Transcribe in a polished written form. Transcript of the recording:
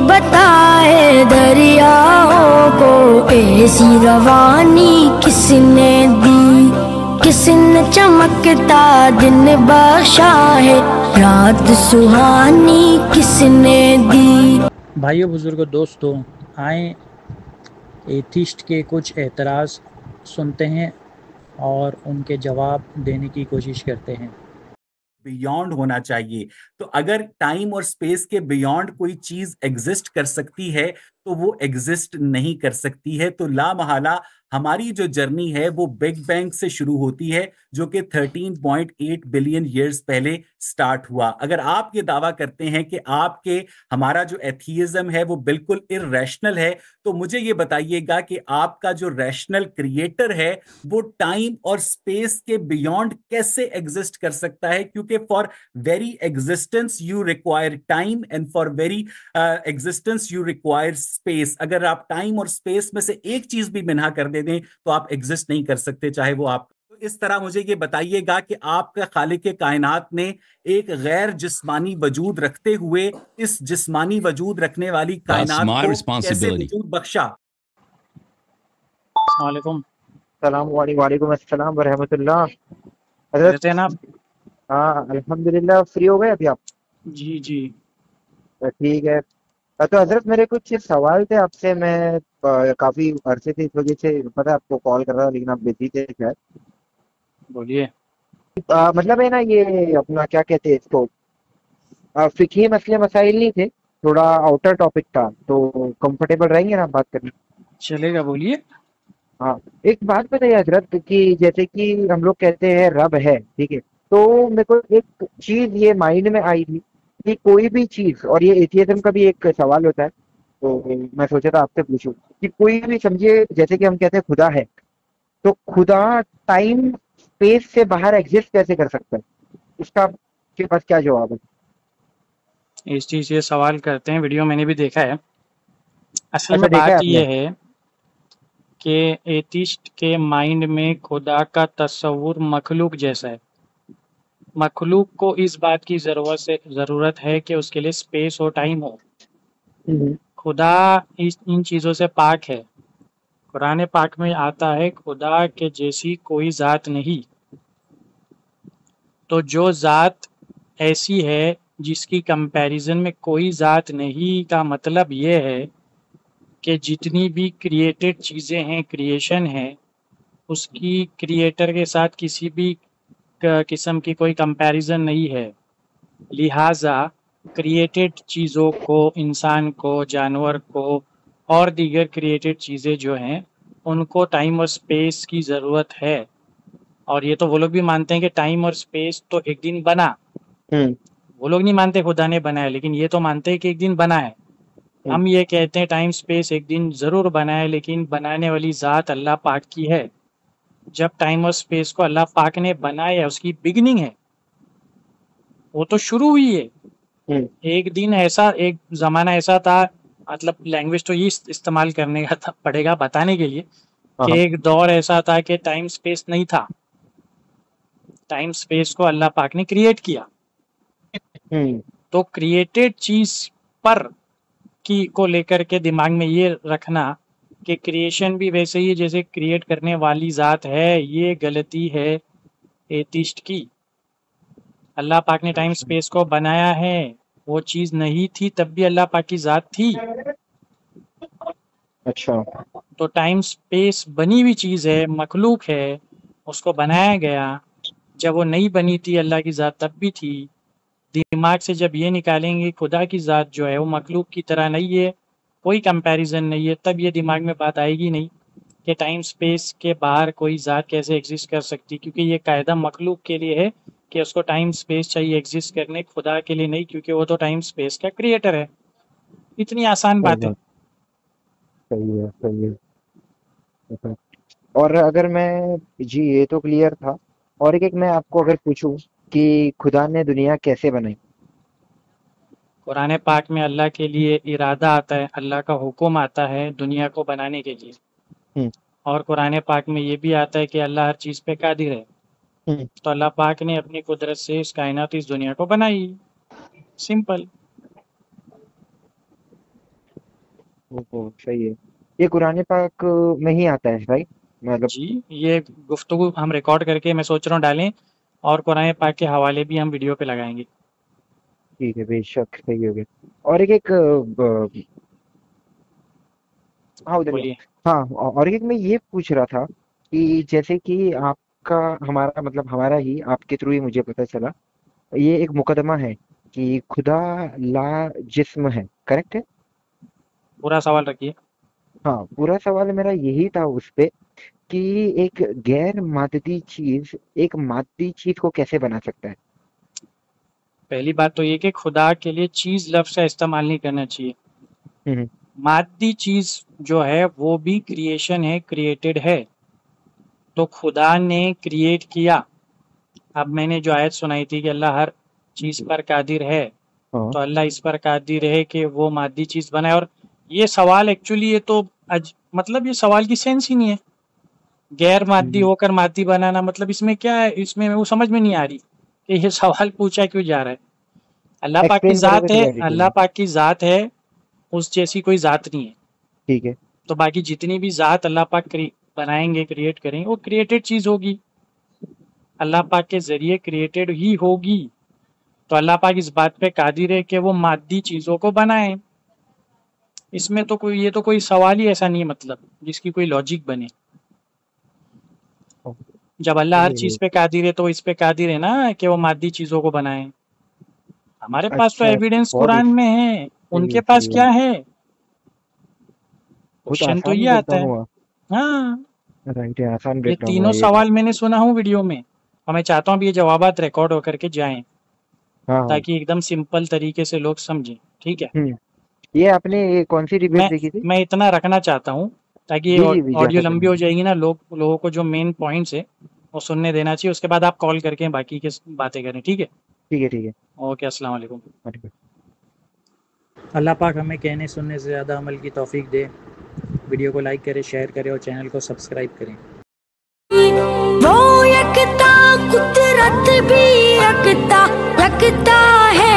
कोई बताए दरियाओं को ऐसी रवानी किसने दी, किसने चमकता दिन बख्शा है, रात सुहानी किसने दी। भाइयों बुजुर्गों दोस्तों, आए एथिस्ट के कुछ एतराज़ सुनते हैं और उनके जवाब देने की कोशिश करते हैं। बियॉन्ड होना चाहिए। तो अगर टाइम और स्पेस के बियॉन्ड कोई चीज एग्जिस्ट कर सकती है तो वो एग्जिस्ट नहीं कर सकती है। तो ला महाला हमारी जो जर्नी है वो बिग बैंग से शुरू होती है, जो कि 13.8 बिलियन ईयर्स पहले स्टार्ट हुआ। अगर आप ये दावा करते हैं कि आपके हमारा जो एथियज्म है वो बिल्कुल इर्रेशनल है, तो मुझे ये बताइएगा कि आपका जो रैशनल क्रिएटर है वो टाइम और स्पेस के बियॉन्ड कैसे एग्जिस्ट कर सकता है? क्योंकि for very existence you require time and for very existence you require space. अगर आप टाइम और स्पेस में से एक चीज भी मिन्हा कर दे दें तो आप एग्जिस्ट नहीं कर सकते, चाहे वो आप। तो इस तरह मुझे ये बताइएगा कि आपका खालिक कायनात ने एक गैर जिस्मानी वजूद रखते हुए इस जिस्मानी वजूद रखने वाली कायनात को कैसे वजूद बख्शा? अस्सलामुअलैकुम। वालेकुम अस्सलाम व रहमतुल्लाह। कैसे हैं आप? हाँ अल्हम्दुलिल्लाह। फ्री हो गए अभी आप? जी जी। तो ठीक है। तो हजरत मेरे कुछ सवाल थे आपसे। मैं काफी अरसे से इस वजह से पता है आपको कॉल कर रहा था, लेकिन आप बिजी थे शायद। बोलिए। मतलब है ना, ये अपना क्या कहते हैं इसको, फिकही मसले मसाइल नहीं थे, थोड़ा आउटर टॉपिक था। तो कंफर्टेबल रहेंगे ना बात करने? चलेगा, बोलिए। हाँ, एक बात बताइए हजरत कि जैसे कि हम लोग कहते हैं रब है, ठीक है, तो मेरे को एक चीज ये माइंड में आई थी कि कोई भी चीज, और ये एथियज्म का भी एक सवाल होता है, तो मैं सोचा था आपसे पूछूं कि कोई भी समझिए, जैसे कि हम कहते हैं खुदा है, तो खुदा टाइम स्पेस से बाहर एग्जिस्ट कैसे कर सकता है? इसका आपके पास क्या जवाब है? इस चीज़ ये सवाल करते हैं, वीडियो मैंने भी देखा है। असल अच्छा, में देखा है बात आपने? ये है कि एथिस्ट के माइंड में खुदा का तस्वुर मखलूक जैसा है। मखलूक को इस बात की ज़रूरत है कि उसके लिए स्पेस और टाइम हो। हम्म। खुदा इन चीज़ों से पाक है। कुरान पाक में आता है खुदा के जैसी कोई ज़ात नहीं। तो जो ज़ात ऐसी है जिसकी कंपैरिजन में कोई ज़ात नहीं, का मतलब ये है कि जितनी भी क्रिएटेड चीज़ें हैं, क्रिएशन है, उसकी क्रिएटर के साथ किसी भी किस्म की कोई कंपैरिजन नहीं है। लिहाजा क्रिएटेड चीज़ों को, इंसान को, जानवर को और दीगर क्रिएटेड चीज़ें जो हैं उनको टाइम और स्पेस की ज़रूरत है। और ये तो वो लोग भी मानते हैं कि टाइम और स्पेस तो एक दिन बना। वो लोग नहीं मानते खुदा ने बनाया, लेकिन ये तो मानते हैं कि एक दिन बना है। हम ये कहते हैं टाइम स्पेस एक दिन ज़रूर बना है, लेकिन बनाने वाली ज़ात अल्लाह पाक की है। जब टाइम और स्पेस को अल्लाह पाक ने बनाया, उसकी बिगनिंग है, वो तो शुरू हुई है। एक दिन ऐसा, एक ज़माना ऐसा था, मतलब लैंग्वेज तो ये इस्तेमाल करने का था, पड़ेगा बताने के लिए कि एक दौर ऐसा था कि टाइम स्पेस नहीं था। टाइम स्पेस को अल्लाह पाक ने क्रिएट किया। तो क्रिएटेड चीज़ पर की को लेकर के दिमाग में ये रखना कि क्रिएशन भी वैसे ही जैसे क्रिएट करने वाली ज़ात है, ये गलती है एथिस्ट की। अल्लाह पाक ने टाइम स्पेस को बनाया है, वो चीज़ नहीं थी तब भी अल्लाह पाक की ज़ात थी। अच्छा। तो टाइम स्पेस बनी हुई चीज़ है, मखलूक है, उसको बनाया गया। जब वो नहीं बनी थी अल्लाह की ज़ात तब भी थी। दिमाग से जब ये निकालेंगे खुदा की ज़ात जो है वो मखलूक की तरह नहीं है, कोई कंपैरिजन नहीं है, तब ये दिमाग में बात आएगी नहीं कि टाइम स्पेस के बाहर कोई ज़ात कैसे एग्जिस्ट कर सकती, क्योंकि ये कायदा मखलूक के लिए है कि उसको टाइम स्पेस चाहिए एग्जिस्ट करने, खुदा के लिए नहीं, क्योंकि वो तो टाइम स्पेस का क्रिएटर है। इतनी आसान बात है। सही है, सही है। अच्छा। और अगर मैं, जी ये तो क्लियर था, और एक मैं आपको अगर पूछूं कि खुदा ने दुनिया कैसे बनाई? कुरान पाक में अल्लाह के लिए इरादा आता है, अल्लाह का हुक्म आता है दुनिया को बनाने के लिए। और कुरान पाक में ये भी आता है कि अल्लाह हर चीज़ पे कादिर है। तो अल्लाह पाक ने अपनी कुदरत से इस कायनात, इस दुनिया को बनाई। सिंपल। ओहो, सही है। ये कुरान पाक में ही आता है, राइट? मतलब जी, ये गुफ्तगू हम रिकॉर्ड करके मैं सोच रहा हूँ डालें, और कुरान पाक के हवाले भी हम वीडियो पे लगाएंगे। ठीक है, बेशक सही हो गया। और एक एक हाँ, उधर ही बोलिए। हाँ, और एक मैं ये पूछ रहा था कि जैसे कि आपका हमारा मतलब हमारा ही आपके थ्रू ही मुझे पता चला, ये एक मुकदमा है कि खुदा ला जिस्म है, करेक्ट है? पूरा सवाल रखिए। हाँ, पूरा सवाल मेरा यही था उस पे कि एक गैर माददी चीज एक माददी चीज को कैसे बना सकता है? पहली बात तो ये कि खुदा के लिए चीज़ लफ्ज़ का इस्तेमाल नहीं करना चाहिए। हम्म। मादी चीज़ जो है वो भी क्रिएशन है, क्रिएटेड है। तो खुदा ने क्रिएट किया। अब मैंने जो आयत सुनाई थी कि अल्लाह हर चीज़ पर कादिर है, हाँ। तो अल्लाह इस पर कादिर है कि वो मादी चीज़ बनाए। और ये सवाल एक्चुअली, ये तो मतलब ये सवाल की सेंस ही नहीं है। गैर मादी हम्म, होकर मादी बनाना, मतलब इसमें क्या है, इसमें वो समझ में नहीं आ रही कि ये सवाल पूछा क्यों जा रहा है। अल्लाह पाक की एक्सप्लेन करोगे ज़ात तो है, क्लैरिटी अल्लाह होगी। पाक की ज़ात है, उस जैसी कोई ज़ात नहीं है। ठीक है। तो बाकी जितनी भी ज़ात अल्लाह पाक बनाएंगे, क्रिएट करेंगे, वो क्रिएटेड चीज़ होगी, अल्लाह पाक के ज़रिए क्रिएटेड ही होगी। तो अल्लाह पाक इस बात पे कादिर है कि वो मादी चीज़ों को बनाए। इसमें तो कोई, ये तो कोई सवाल ही ऐसा नहीं है मतलब जिसकी कोई लॉजिक बने। ओ, जब अल्लाह हर सही है। चीज़ पे कादिर है तो इस पे कादिर है ना कि वो मादी चीज़ों को बनाए। हमारे पास तो अच्छा, एविडेंस बहुत ही कुरान में है, सही उनके है, पास सही है। क्या है? बहुत क्वेश्चन तो आसान ये आता ब्रेकडाउन है। हुआ। हाँ, राइट है, आसान ये ब्रेकडाउन हुआ तीनों ये तो। सवाल मैंने सुना हूँ वीडियो में, और मैं चाहता हूँ अब ये जवाबात रिकॉर्ड होकर के जाएं, हाँ हाँ। ताकि एकदम सिंपल तरीके से लोग समझें। ठीक है। ये आपने ये कौन सी डिबेट मैं देखी थी? मैं इतना रखना चाहता हूँ ताकि ये जी जी, जा ऑडियो सकते लंबी हैं। हो जाएगी ना, लोगों को जो मेन पॉइंट्स है वो सुनने देना चाहिए। उसके बाद आप कॉल करके बाकी के बातें करें। ठीक है। ठीक है, ठीक है। ओके, अस्सलाम वालेकुम। हाँ, ठीक है। अल्लाह पाक हमें कहने सुनने से ज़्यादा अमल की तौफीक दे। वीडियो को लाइक करें, शेयर करें और चैनल को सब्सक्राइब करें। वो यकता कुदरत भी यकता, यकता है